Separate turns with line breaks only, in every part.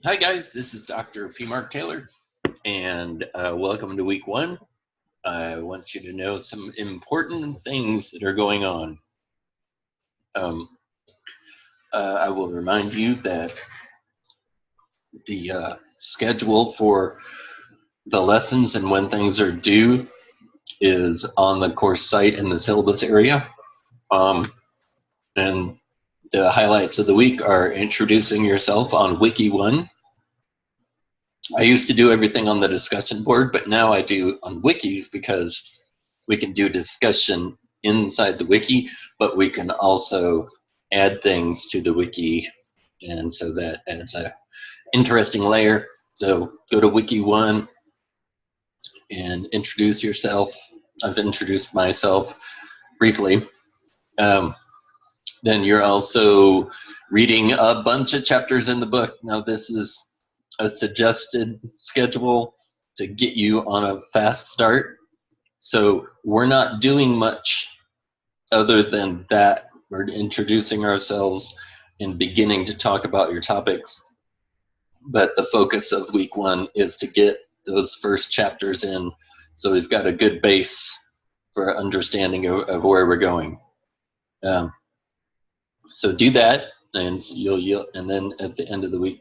Hi guys, this is Dr. P. Mark Taylor, and welcome to week one. I want you to know some important things that are going on. I will remind you that the schedule for the lessons and when things are due is on the course site in the syllabus area. And the highlights of the week are introducing yourself on Wiki 1. I used to do everything on the discussion board, but now I do on wikis because we can do discussion inside the wiki, but we can also add things to the wiki, and so that adds a interesting layer. So go to wiki 1 and introduce yourself. I've introduced myself briefly. Then you're also reading a bunch of chapters in the book. Now this is a suggested schedule to get you on a fast start. So we're not doing much other than that. We're introducing ourselves and beginning to talk about your topics. But the focus of week one is to get those first chapters in, so we've got a good base for understanding of where we're going. So do that, and you'll and then at the end of the week,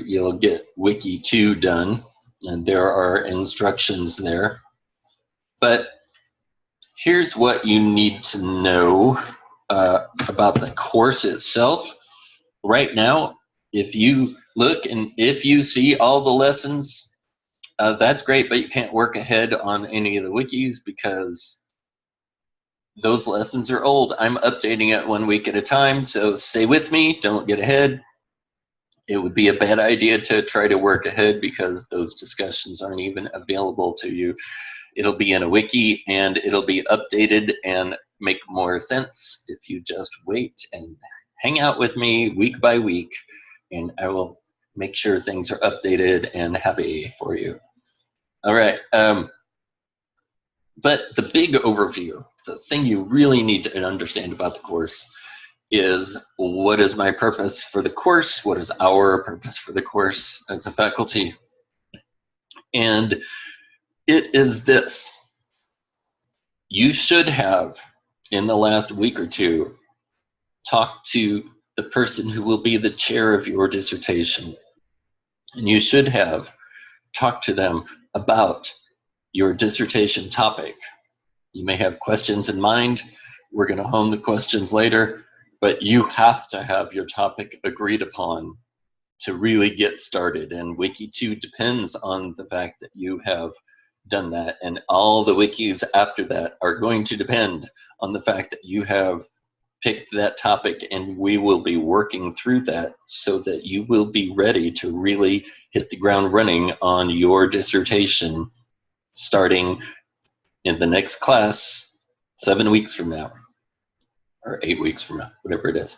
you'll get Wiki 2 done, and there are instructions there. But here's what you need to know about the course itself. Right now, if you look and if you see all the lessons, that's great, but you can't work ahead on any of the wikis because those lessons are old. I'm updating it 1 week at a time, so stay with me, don't get ahead. It would be a bad idea to try to work ahead because those discussions aren't even available to you. It'll be in a wiki and it'll be updated and make more sense if you just wait and hang out with me week by week, and I will make sure things are updated and happy for you. All right. But the big overview, the thing you really need to understand about the course is, what is my purpose for the course? What is our purpose for the course as a faculty? And it is this. You should have, in the last week or two, talked to the person who will be the chair of your dissertation. And you should have talked to them about your dissertation topic. You may have questions in mind. We're going to hone the questions later, but you have to have your topic agreed upon to really get started. And Wiki 2 depends on the fact that you have done that, and all the wikis after that are going to depend on the fact that you have picked that topic, and we will be working through that so that you will be ready to really hit the ground running on your dissertation starting in the next class 7 weeks from now, or 8 weeks from now, whatever it is.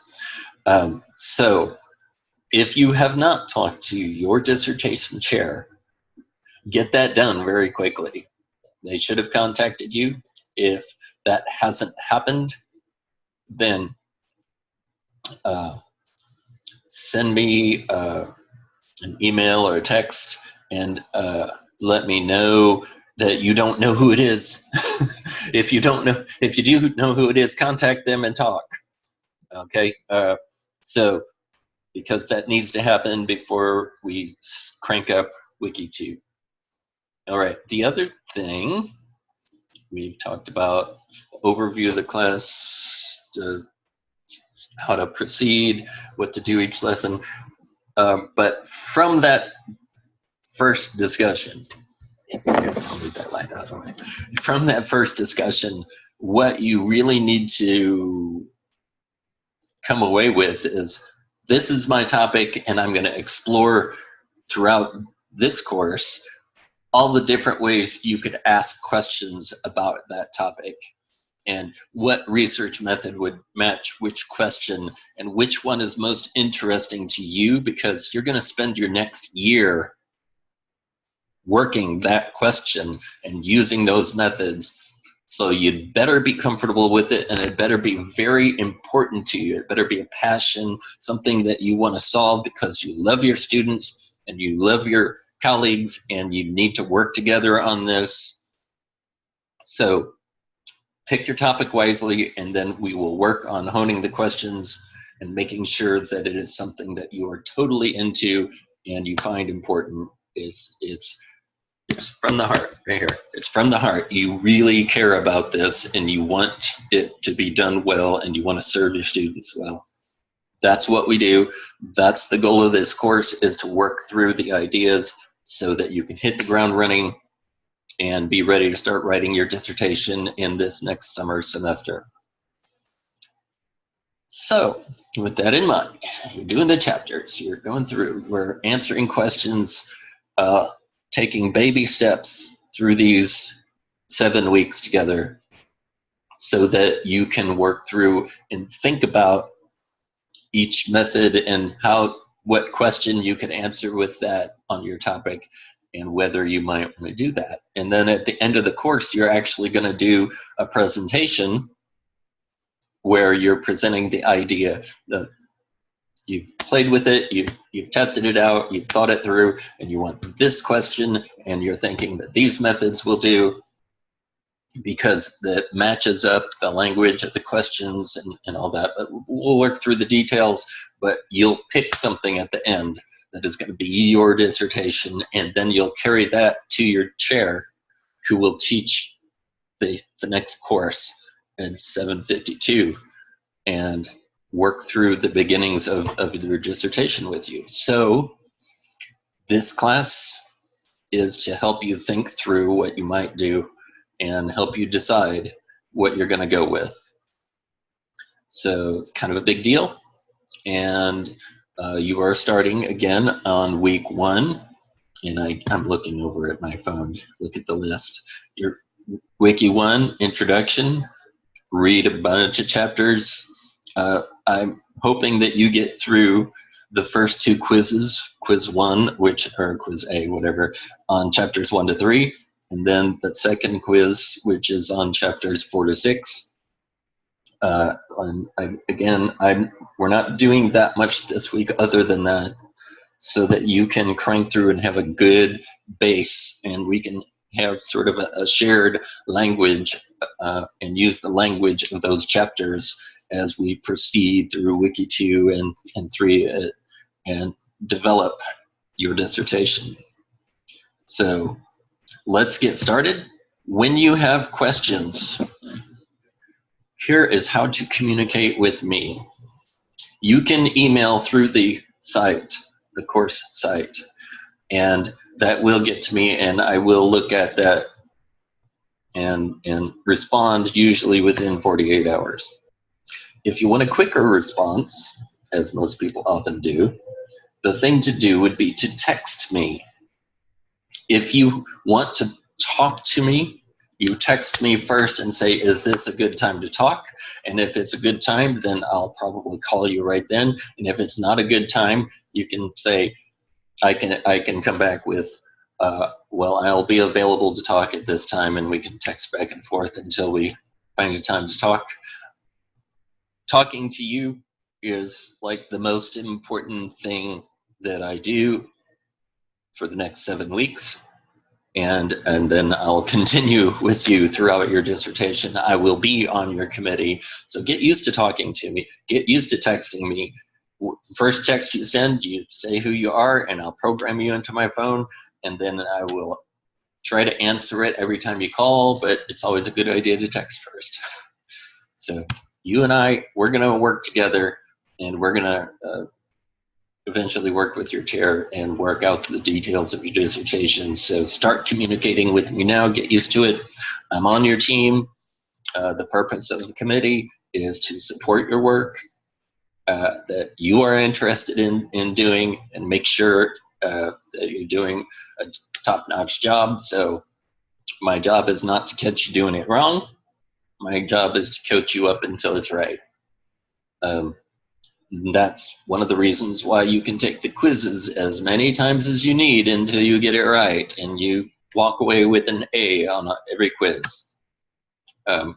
So if you have not talked to your dissertation chair, get that done very quickly. They should have contacted you. If that hasn't happened, then send me an email or a text and let me know that you don't know who it is. If you do know who it is, contact them and talk. Okay, so because that needs to happen before we crank up Wiki 2. All right, the other thing we've talked about, overview of the class, how to proceed, what to do each lesson. But from that first discussion, from that first discussion, what you really need to come away with is, this is my topic, and I'm going to explore throughout this course all the different ways you could ask questions about that topic, and what research method would match which question, and which one is most interesting to you, because you're going to spend your next year working that question and using those methods. So you'd better be comfortable with it, and it better be very important to you. It better be a passion, something that you want to solve because you love your students and you love your colleagues and you need to work together on this. So pick your topic wisely, and then we will work on honing the questions and making sure that it is something that you are totally into and you find important. It's from the heart, right here. It's from the heart. You really care about this and you want it to be done well and you want to serve your students well. That's what we do. That's the goal of this course, is to work through the ideas so that you can hit the ground running and be ready to start writing your dissertation in this next summer semester. So with that in mind, you're doing the chapters, you're going through, we're answering questions, taking baby steps through these 7 weeks together so that you can work through and think about each method and what question you can answer with that on your topic and whether you might want to do that. And then at the end of the course, you're actually going to do a presentation where you're presenting the idea. You've played with it, you've tested it out, you've thought it through, and you want this question, and you're thinking that these methods will do because that matches up the language of the questions and all that. But we'll work through the details, but you'll pick something at the end that is going to be your dissertation, and then you'll carry that to your chair, who will teach the next course in 752 and work through the beginnings of your dissertation with you. So this class is to help you think through what you might do and help you decide what you're going to go with. So it's kind of a big deal. And you are starting again on week 1. And I'm looking over at my phone. Look at the list. Your Wiki 1, Introduction. Read a bunch of chapters. I'm hoping that you get through the first 2 quizzes, quiz 1, or quiz A, whatever, on chapters 1 to 3, and then the second quiz, which is on chapters 4 to 6. We're not doing that much this week other than that, so that you can crank through and have a good base, and we can have sort of a shared language and use the language of those chapters as we proceed through Wiki 2 and 3 and develop your dissertation. So let's get started. When you have questions, here is how to communicate with me. You can email through the site, the course site, and that will get to me, and I will look at that and respond usually within 48 hours. If you want a quicker response, as most people often do, the thing to do would be to text me. If you want to talk to me, you text me first and say, is this a good time to talk? And if it's a good time, then I'll probably call you right then. And if it's not a good time, you can say, I can come back with, well, I'll be available to talk at this time, and we can text back and forth until we find a time to talk. Talking to you is like the most important thing that I do for the next 7 weeks. And then I'll continue with you throughout your dissertation. I will be on your committee. So get used to talking to me. Get used to texting me. First text you send, you say who you are, and I'll program you into my phone. And then I will try to answer it every time you call, but it's always a good idea to text first. So you and we're going to work together, and we're going to eventually work with your chair and work out the details of your dissertation. So start communicating with me now. Get used to it. I'm on your team. The purpose of the committee is to support your work that you are interested in doing, and make sure that you're doing a top-notch job. So my job is not to catch you doing it wrong. My job is to coach you up until it's right. That's one of the reasons why you can take the quizzes as many times as you need until you get it right and you walk away with an A on every quiz. And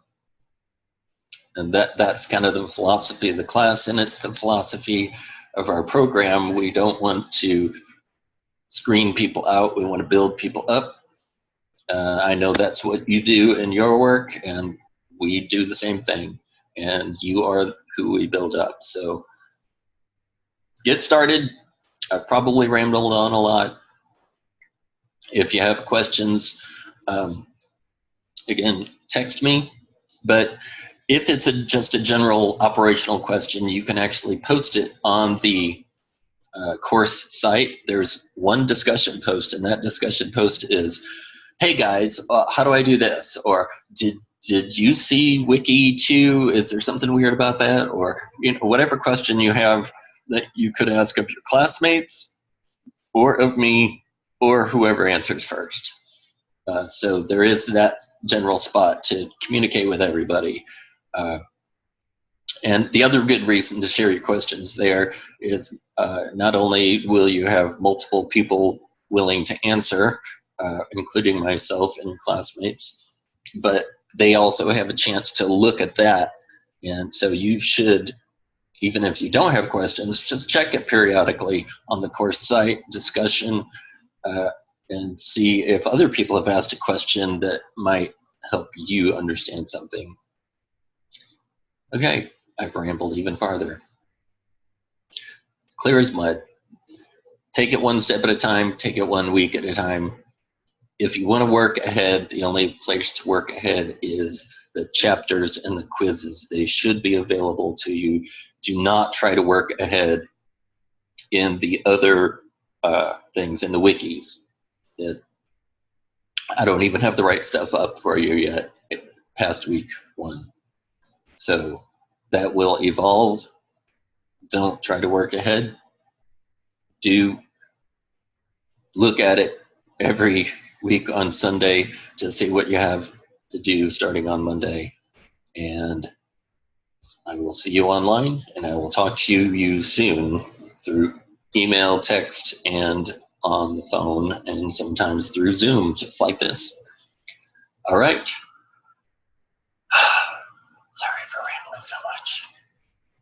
that's kind of the philosophy of the class, and it's the philosophy of our program. We don't want to screen people out. We want to build people up. I know that's what you do in your work, and we do the same thing. And you are who we build up. So get started. I've probably rambled on a lot. If you have questions, again, text me. But if it's just a general operational question, you can actually post it on the course site. There's one discussion post, and that discussion post is, hey guys, how do I do this? Or did you see Wiki 2? Is there something weird about that? Or whatever question you have that you could ask of your classmates or of me or whoever answers first. So there is that general spot to communicate with everybody. And the other good reason to share your questions there is not only will you have multiple people willing to answer, including myself and classmates, but they also have a chance to look at that. And so you should, even if you don't have questions, just check it periodically on the course site, discussion, and see if other people have asked a question that might help you understand something. Okay, I've rambled even farther. Clear as mud. Take it one step at a time, take it 1 week at a time. If you want to work ahead, the only place to work ahead is the chapters and the quizzes. They should be available to you. Do not try to work ahead in the other things, in the wikis. I don't even have the right stuff up for you yet, past week 1. So that will evolve. Don't try to work ahead. Do look at it every week on Sunday to see what you have to do starting on Monday. And I will see you online, and I will talk to you soon through email, text, and on the phone, and sometimes through Zoom, just like this. All right. Sorry for rambling so much.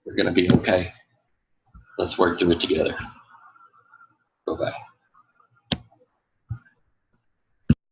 We're going to be okay. Let's work through it together. Bye-bye.